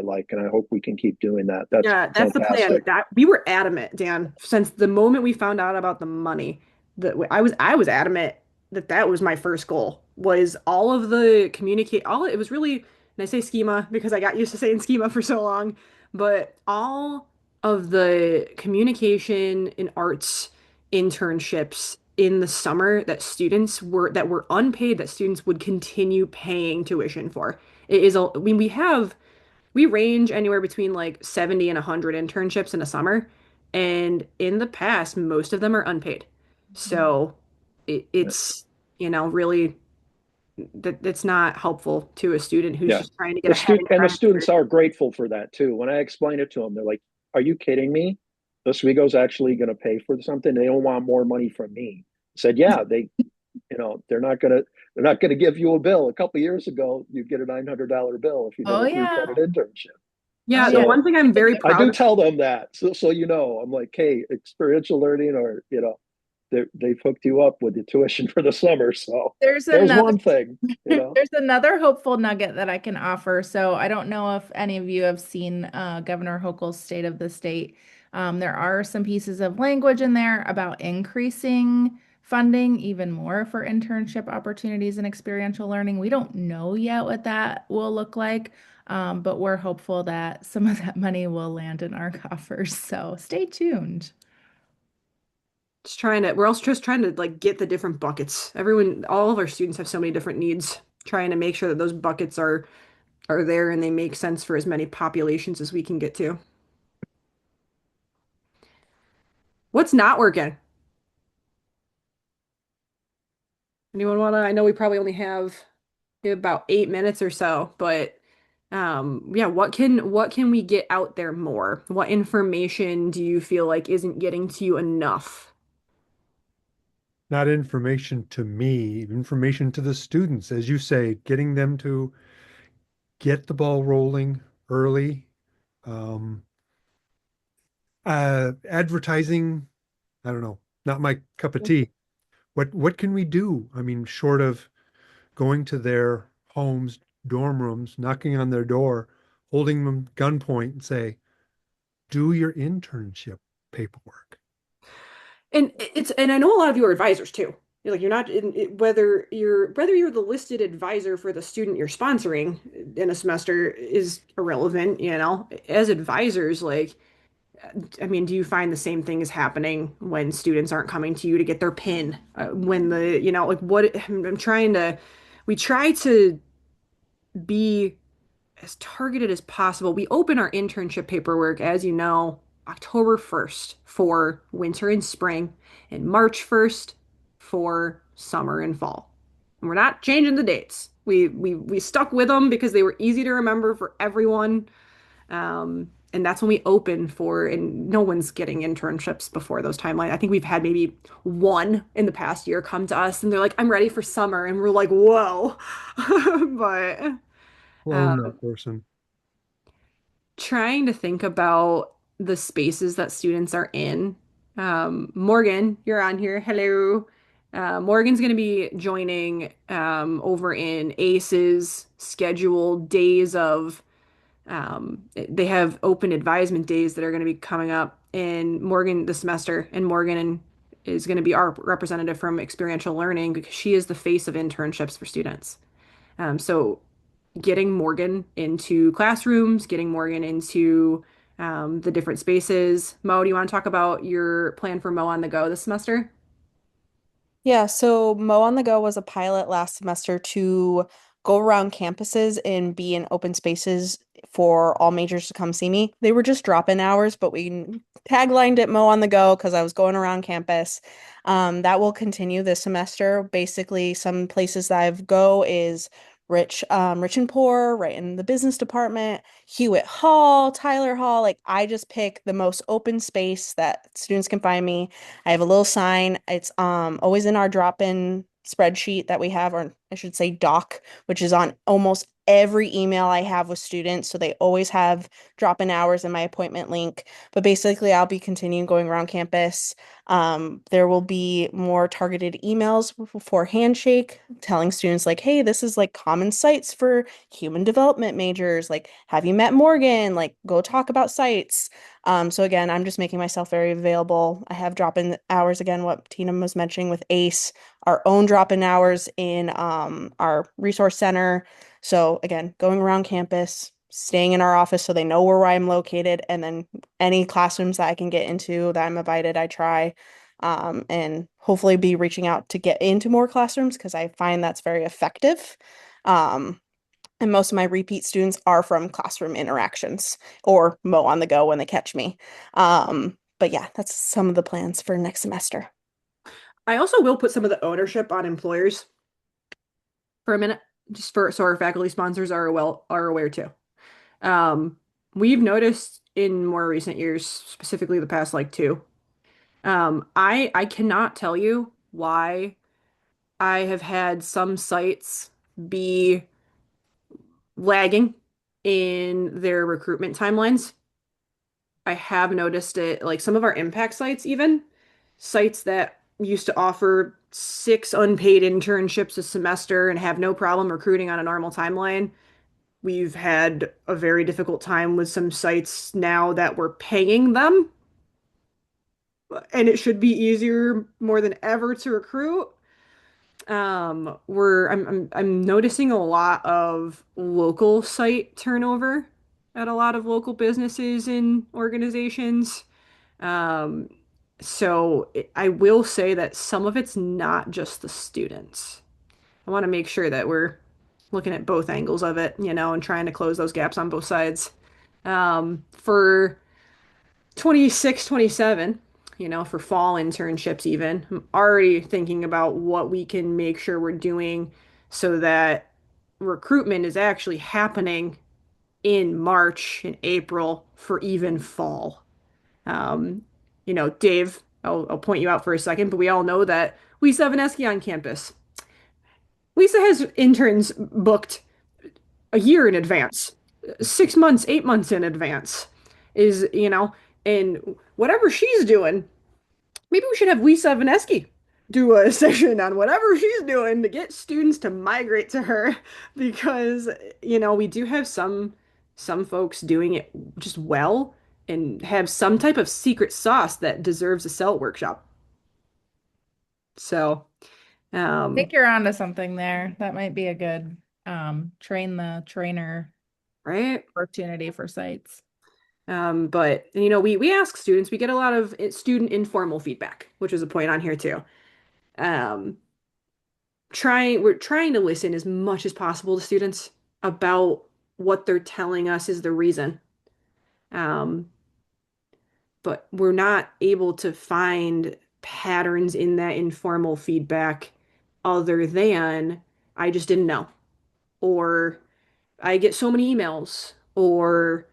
like, and I hope we can keep doing that. That's Yeah, that's the plan. fantastic. That we were adamant, Dan, since the moment we found out about the money. That I was adamant that that was my first goal. Was all of the communicate all it was really, and I say schema because I got used to saying schema for so long, but all of the communication and arts internships in the summer that were unpaid that students would continue paying tuition for. It is a, I mean, we range anywhere between like 70 and 100 internships in a summer. And in the past, most of them are unpaid. So it's, really that's not helpful to a student who's Yeah. just trying to get ahead and The trying to. students are grateful for that too. When I explain it to them, they're like, "Are you kidding me? Oswego's actually going to pay for something. They don't want more money from me." I said, "Yeah, they're not gonna give you a bill. A couple of years ago, you'd get a $900 bill if you did Oh a 3 credit yeah. internship." Oh Yeah, the yeah. one So thing I'm very I proud do of. tell them that. So I'm like, "Hey, experiential learning, or they've hooked you up with the tuition for the summer." So There's there's another one thing, you know. there's another hopeful nugget that I can offer. So I don't know if any of you have seen Governor Hochul's State of the State. There are some pieces of language in there about increasing funding even more for internship opportunities and experiential learning. We don't know yet what that will look like, but we're hopeful that some of that money will land in our coffers. So stay tuned. We're also just trying to like get the different buckets. All of our students have so many different needs, trying to make sure that those buckets are there and they make sense for as many populations as we can get to. What's not working? Anyone wanna? I know we probably only have about 8 minutes or so, but yeah, what can we get out there more? What information do you feel like isn't getting to you enough? Not information to me, information to the students, as you say, getting them to get the ball rolling early. Um, Advertising, I don't know, not my cup of tea. What can we do? I mean, short of going to their homes, dorm rooms, knocking on their door, holding them gunpoint and say, do your internship paperwork. And I know a lot of you are advisors too. You're not whether you're the listed advisor for the student you're sponsoring in a semester is irrelevant, As advisors, like I mean, do you find the same thing is happening when students aren't coming to you to get their PIN? When like I'm trying to, we try to be as targeted as possible. We open our internship paperwork, as you know, October 1st for winter and spring, and March 1st for summer and fall. And we're not changing the dates. We stuck with them because they were easy to remember for everyone. And that's when we open for, and no one's getting internships before those timelines. I think we've had maybe one in the past year come to us and they're like, I'm ready for summer. And we're like, whoa. But Clone um, that person. trying to think about the spaces that students are in. Morgan, you're on here. Hello. Morgan's going to be joining over in ACE's scheduled days of they have open advisement days that are going to be coming up in Morgan this semester, and Morgan is going to be our representative from experiential learning because she is the face of internships for students. So getting Morgan into classrooms, getting Morgan into the different spaces. Mo, do you want to talk about your plan for Mo on the go this semester? Yeah, so Mo on the Go was a pilot last semester to go around campuses and be in open spaces for all majors to come see me. They were just drop-in hours, but we taglined it Mo on the Go because I was going around campus. That will continue this semester. Basically, some places that I've go is Rich and Poor, right in the business department, Hewitt Hall, Tyler Hall. Like I just pick the most open space that students can find me. I have a little sign. It's always in our drop-in spreadsheet that we have, or I should say doc, which is on almost every email I have with students, so they always have drop-in hours in my appointment link. But basically, I'll be continuing going around campus. There will be more targeted emails for handshake, telling students like, hey, this is like common sites for human development majors. Like, have you met Morgan? Like, go talk about sites. So again, I'm just making myself very available. I have drop-in hours again, what Tina was mentioning with ACE, our own drop-in hours in our resource center. So again, going around campus, staying in our office so they know where I'm located, and then any classrooms that I can get into that I'm invited, I try. And hopefully be reaching out to get into more classrooms because I find that's very effective. Um, and most of my repeat students are from classroom interactions or Mo on the go when they catch me. But yeah, that's some of the plans for next semester. I also will put some of the ownership on employers for a minute, just for so our faculty sponsors are aware too. Um, we've noticed in more recent years, specifically the past like two, I cannot tell you why I have had some sites be lagging in their recruitment timelines. I have noticed it, like some of our impact sites, even sites that used to offer 6 unpaid internships a semester and have no problem recruiting on a normal timeline. We've had a very difficult time with some sites now that we're paying them, and it should be easier more than ever to recruit. I'm noticing a lot of local site turnover at a lot of local businesses and organizations. Um, I will say that some of it's not just the students. I want to make sure that we're looking at both angles of it, and trying to close those gaps on both sides. For 26, 27, for fall internships even, I'm already thinking about what we can make sure we're doing so that recruitment is actually happening in March and April for even fall. Um, Dave, I'll point you out for a second, but we all know that Lisa Vaneski on campus. Lisa has interns booked a year in advance, 6 months, 8 months in advance. And whatever she's doing, maybe we should have Lisa Vaneski do a session on whatever she's doing to get students to migrate to her because we do have some folks doing it just well and have some type of secret sauce that deserves a cell workshop. So, I think um, you're onto something there. That might be a good train the trainer right. opportunity for sites. But we ask students, we get a lot of student informal feedback, which is a point on here too. Um, we're trying to listen as much as possible to students about what they're telling us is the reason. Um, but we're not able to find patterns in that informal feedback other than I just didn't know, or I get so many emails, or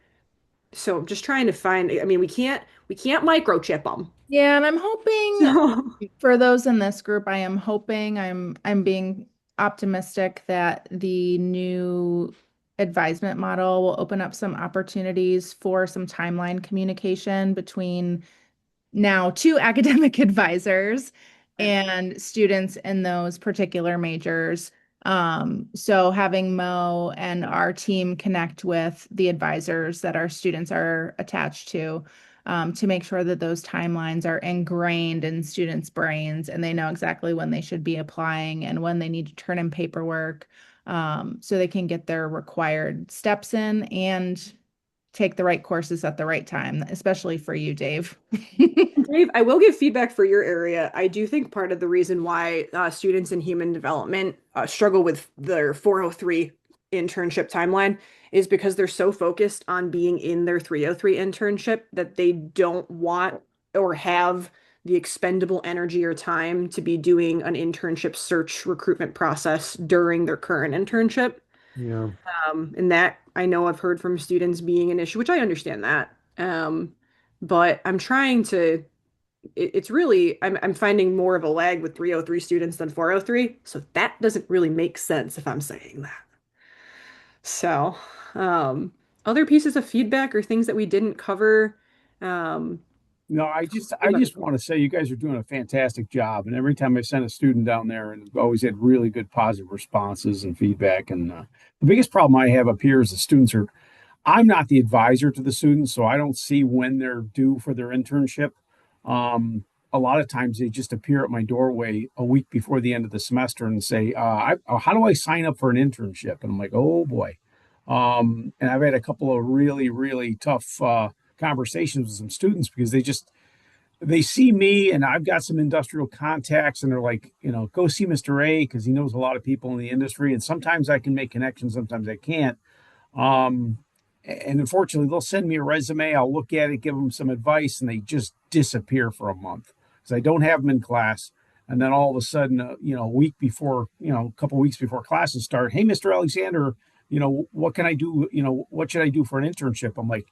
so I'm just trying to find, I mean, we can't microchip them. Yeah, and I'm hoping So, for those in this group, I'm being optimistic that the new advisement model will open up some opportunities for some timeline communication between now two academic advisors and students in those particular majors. So having Mo and our team connect with the advisors that our students are attached to make sure that those timelines are ingrained in students' brains and they know exactly when they should be applying and when they need to turn in paperwork, so they can get their required steps in and take the right courses at the right time, especially for you, Dave. Dave, I will give feedback for your area. I do think part of the reason why students in human development struggle with their 403 internship timeline is because they're so focused on being in their 303 internship that they don't want or have the expendable energy or time to be doing an internship search recruitment process during their current internship. Yeah. And that I know I've heard from students being an issue, which I understand that. But I'm trying to it's really I'm finding more of a lag with 303 students than 403, so that doesn't really make sense if I'm saying that. So, um, other pieces of feedback or things that we didn't cover. Um, No, I just want to say you guys are doing a fantastic job. And every time I send a student down there, and I've always had really good positive responses and feedback. And the biggest problem I have up here is the students are I'm not the advisor to the students, so I don't see when they're due for their internship. A lot of times they just appear at my doorway a week before the end of the semester and say, how do I sign up for an internship? And I'm like, oh boy. And I've had a couple of really, really tough conversations with some students because they see me and I've got some industrial contacts and they're like, go see Mr. A because he knows a lot of people in the industry. And sometimes I can make connections, sometimes I can't. Um, and unfortunately, they'll send me a resume. I'll look at it, give them some advice, and they just disappear for a month because I don't have them in class. And then all of a sudden, a week before, a couple of weeks before classes start, hey, Mr. Alexander, what can I do? What should I do for an internship? I'm like,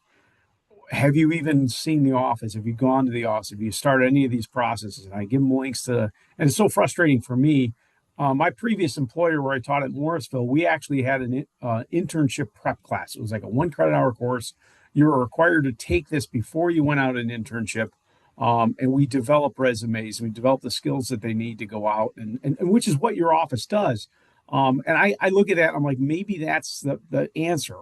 have you even seen the office? Have you gone to the office? Have you started any of these processes? And I give them links to, and it's so frustrating for me. My previous employer, where I taught at Morrisville, we actually had an internship prep class. It was like a 1 credit hour course. You were required to take this before you went out an internship. And we develop resumes and we develop the skills that they need to go out, and which is what your office does. And I look at that, I'm like, maybe that's the answer.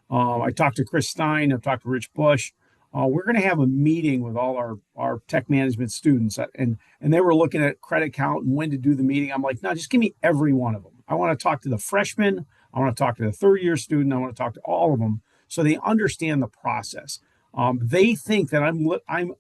I talked to Chris Stein, I've talked to Rich Bush. We're going to have a meeting with all our tech management students, and they were looking at credit count and when to do the meeting. I'm like, no, just give me every one of them. I want to talk to the freshmen. I want to talk to the third year student. I want to talk to all of them so they understand the process. They think that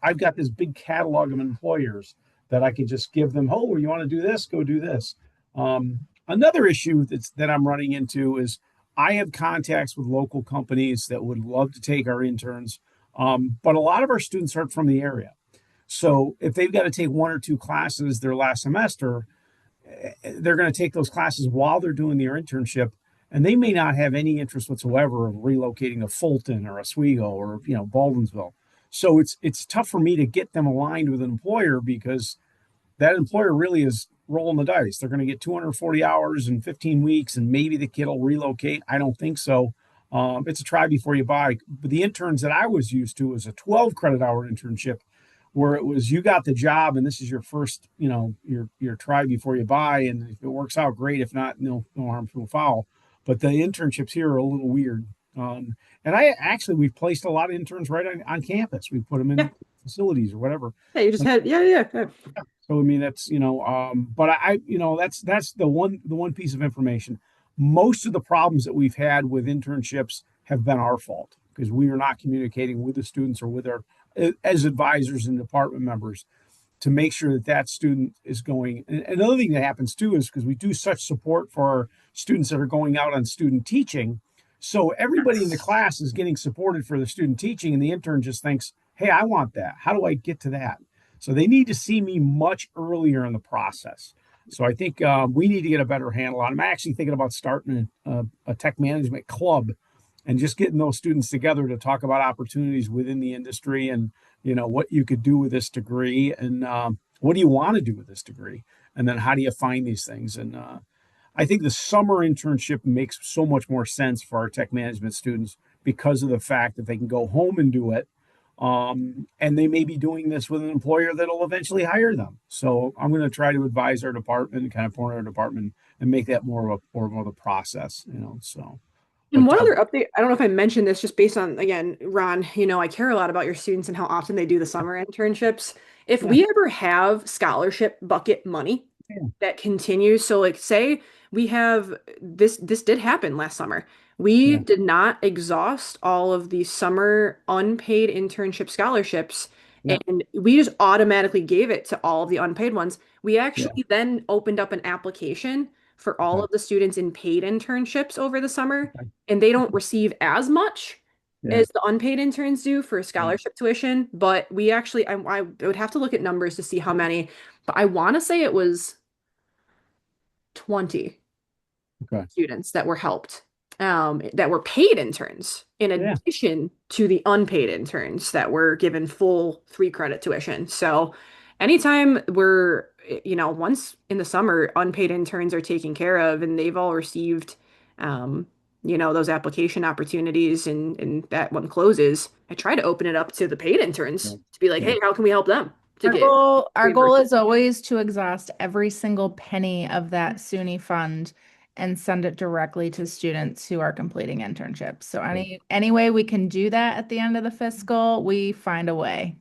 I've got this big catalog of employers that I can just give them. Oh, you want to do this? Go do this. Another issue that I'm running into is I have contacts with local companies that would love to take our interns, but a lot of our students aren't from the area. So if they've got to take 1 or 2 classes their last semester, they're going to take those classes while they're doing their internship, and they may not have any interest whatsoever of relocating to Fulton or Oswego or Baldwinsville. So it's tough for me to get them aligned with an employer because that employer really is rolling the dice. They're going to get 240 hours in 15 weeks, and maybe the kid will relocate. I don't think so. It's a try before you buy. But the interns that I was used to was a 12 credit hour internship where it was you got the job and this is your first, your try before you buy. And if it works out, great. If not, no harm, no foul. But the internships here are a little weird. And we've placed a lot of interns right on campus. We put them Yeah. in facilities or whatever. Yeah, you just had, yeah. So I mean that's but that's the one piece of information. Most of the problems that we've had with internships have been our fault because we are not communicating with the students or with our as advisors and department members to make sure that student is going. And another thing that happens too is because we do such support for our students that are going out on student teaching. So everybody in the class is getting supported for the student teaching, and the intern just thinks, hey, I want that. How do I get to that? So they need to see me much earlier in the process. So I think we need to get a better handle on it. I'm actually thinking about starting a tech management club and just getting those students together to talk about opportunities within the industry and what you could do with this degree and what do you want to do with this degree, and then how do you find these things. And I think the summer internship makes so much more sense for our tech management students because of the fact that they can go home and do it. And they may be doing this with an employer that'll eventually hire them. So I'm going to try to advise our department, kind of point our department, and make that more of a process. So. And But one other update, I don't know if I mentioned this just based on, again, Ron, I care a lot about your students and how often they do the summer internships. If yeah, we ever have scholarship bucket money yeah, that continues, so like say we have this did happen last summer. We yeah, did not exhaust all of the summer unpaid internship scholarships, yeah, and we just automatically gave it to all of the unpaid ones. We yeah. actually then opened up an application for all Okay, of the students in paid internships over the summer, okay, and they don't receive as much yeah, as the unpaid interns do for yeah. scholarship tuition. But we actually, I would have to look at numbers to see how many, but I want to say it was 20 Okay, students that were helped, that were paid interns, in yeah. addition to the unpaid interns that were given full 3 credit tuition. So anytime once in the summer, unpaid interns are taken care of and they've all received, um, those application opportunities and that one closes, I try to open it up to the paid interns Yeah. to be like, Yeah. hey, how can we help them to Our get goal, our goal reimbursed? is always to exhaust every single penny of that SUNY fund and send it directly to students who are completing internships. So any way we can do that at the end of the fiscal, we find a way.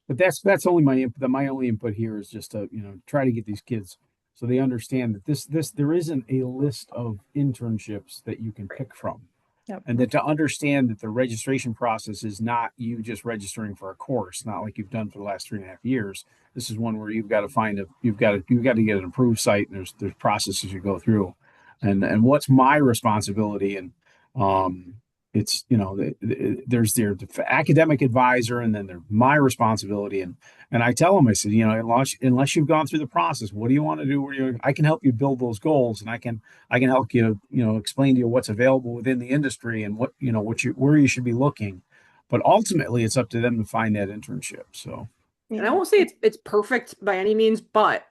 But that's only my input. My only input here is just to try to get these kids so they understand that this there isn't a list of internships that you can pick from, Yep. and that to understand that the registration process is not you just registering for a course, not like you've done for the last 3.5 years. This is one where you've got to you've got to get an approved site, and there's processes you go through, and what's my responsibility, and um it's there's their academic advisor, and then there's my responsibility, and I tell them, I said, unless you've gone through the process, what do you want to do? I can help you build those goals, and I can help you, explain to you what's available within the industry, and where you should be looking. But ultimately, it's up to them to find that internship. So, And I Yeah. won't say it's perfect by any means, but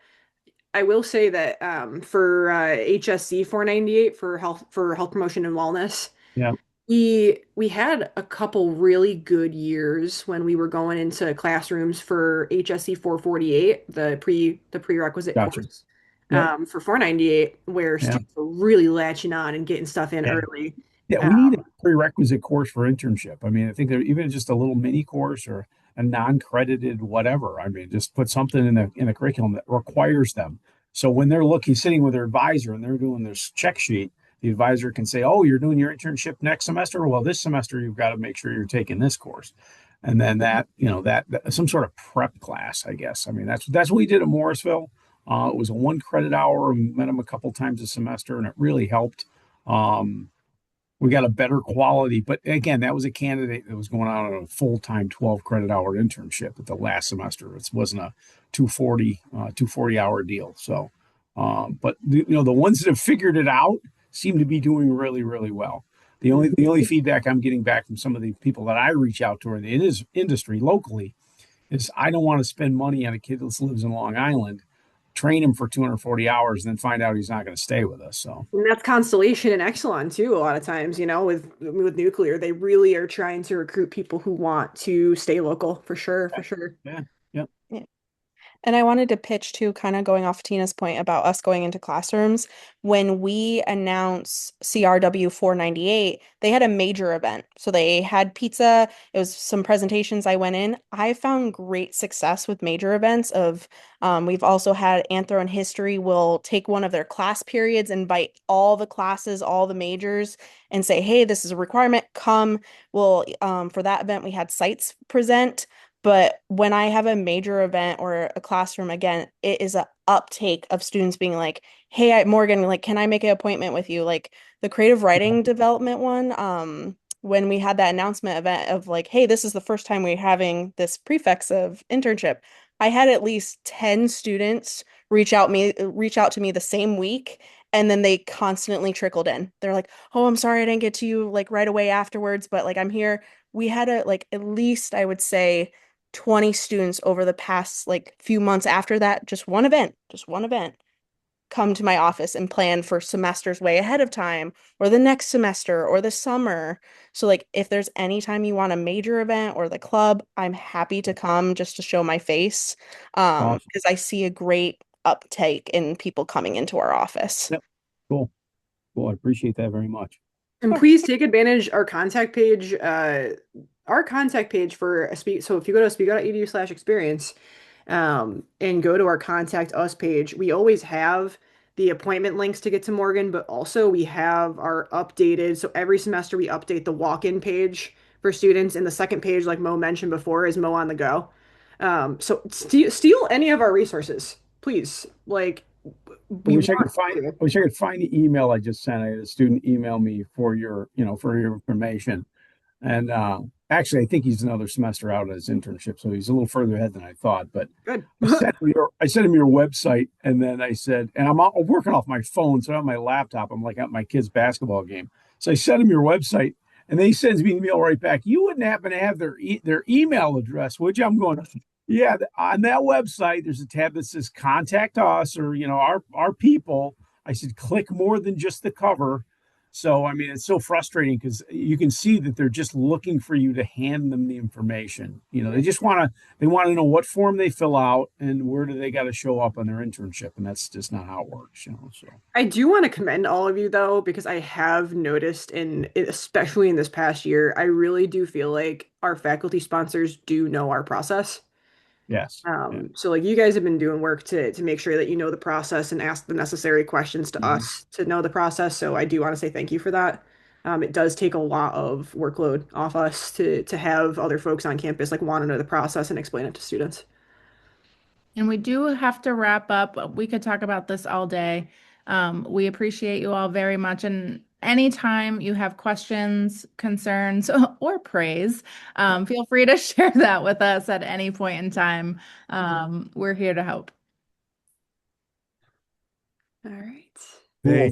I will say that for HSC 498 for health promotion and wellness, yeah, we had a couple really good years when we were going into classrooms for HSC 448, the prerequisite gotcha. course, Yep. for 498, where Yeah. students were really latching on and getting stuff in Yeah. early. Yeah, we need a prerequisite course for internship. I mean, I think that even just a little mini course or a non-credited whatever. I mean, just put something in the curriculum that requires them. So when they're sitting with their advisor and they're doing this check sheet, the advisor can say, "Oh, you're doing your internship next semester. Well, this semester you've got to make sure you're taking this course." And then that some sort of prep class, I guess. I mean, that's what we did at Morrisville. It was a 1 credit hour. We met them a couple times a semester, and it really helped. Um, we got a better quality. But again, that was a candidate that was going out on a full-time 12 credit hour internship at the last semester. It wasn't a 240 hour deal. So, but the ones that have figured it out seem to be doing really, really well. The only feedback I'm getting back from some of the people that I reach out to in the industry locally is I don't want to spend money on a kid that lives in Long Island, train him for 240 hours, and then find out he's not going to stay with us. So, And that's Constellation and Exelon too, a lot of times, with nuclear, they really are trying to recruit people who want to stay local for sure, for sure. yeah, yeah, Yeah. And I wanted to pitch too, kind of going off Tina's point about us going into classrooms. When we announced CRW 498, they had a major event. So they had pizza, it was some presentations I went in. I found great success with major events we've also had Anthro and History will take one of their class periods, invite all the classes, all the majors, and say, hey, this is a requirement, come. Well, for that event, we had sites present. But when I have a major event or a classroom, again, it is a uptake of students being like, hey, Morgan, like, can I make an appointment with you? Like the creative writing development one, when we had that announcement event of like, hey, this is the first time we're having this prefix of internship, I had at least 10 students reach out to me the same week. And then they constantly trickled in. They're like, oh, I'm sorry I didn't get to you like right away afterwards, but like I'm here. We had at least I would say 20 students over the past like few months after that, just one event, come to my office and plan for semesters way ahead of time or the next semester or the summer. So like if there's any time you want a major event or the club, I'm happy to come just to show my face. awesome. Because I see a great uptake in people coming into our office. Yep, cool, cool. I appreciate that very much. And please take advantage our contact page for a speak. So if you go to speakout.edu/experience, and go to our contact us page, we always have the appointment links to get to Morgan, but also we have our updated. So every semester we update the walk-in page for students, and the second page, like Mo mentioned before, is Mo on the go. So steal any of our resources, please. Like I we wish I want could find. to. I wish I could find the email I just sent. I had a student email me for your information, and actually, I think he's another semester out of his internship, so he's a little further ahead than I thought. But Good. I sent him your website, and then I said, and I'm working off my phone, so on my laptop, I'm like at my kid's basketball game. So I sent him your website, and then he sends me an email right back. You wouldn't happen to have their email address, would you? I'm going, yeah. On that website, there's a tab that says "Contact Us" or our people. I said, click more than just the cover. So, I mean, it's so frustrating because you can see that they're just looking for you to hand them the information. They want to know what form they fill out and where do they got to show up on their internship. And that's just not how it works. So, I do want to commend all of you though, because I have noticed especially in this past year, I really do feel like our faculty sponsors do know our process. yes. Yeah. So like you guys have been doing work to make sure that you know the process and ask the necessary questions to Mhm. us to know the process. So I do want to say thank you for that. It does take a lot of workload off us to have other folks on campus like want to know the process and explain it to students. And we do have to wrap up. We could talk about this all day. We appreciate you all very much. And anytime you have questions, concerns, or praise, feel free to share that with us at any point in time. We're here to help. All right. Hey,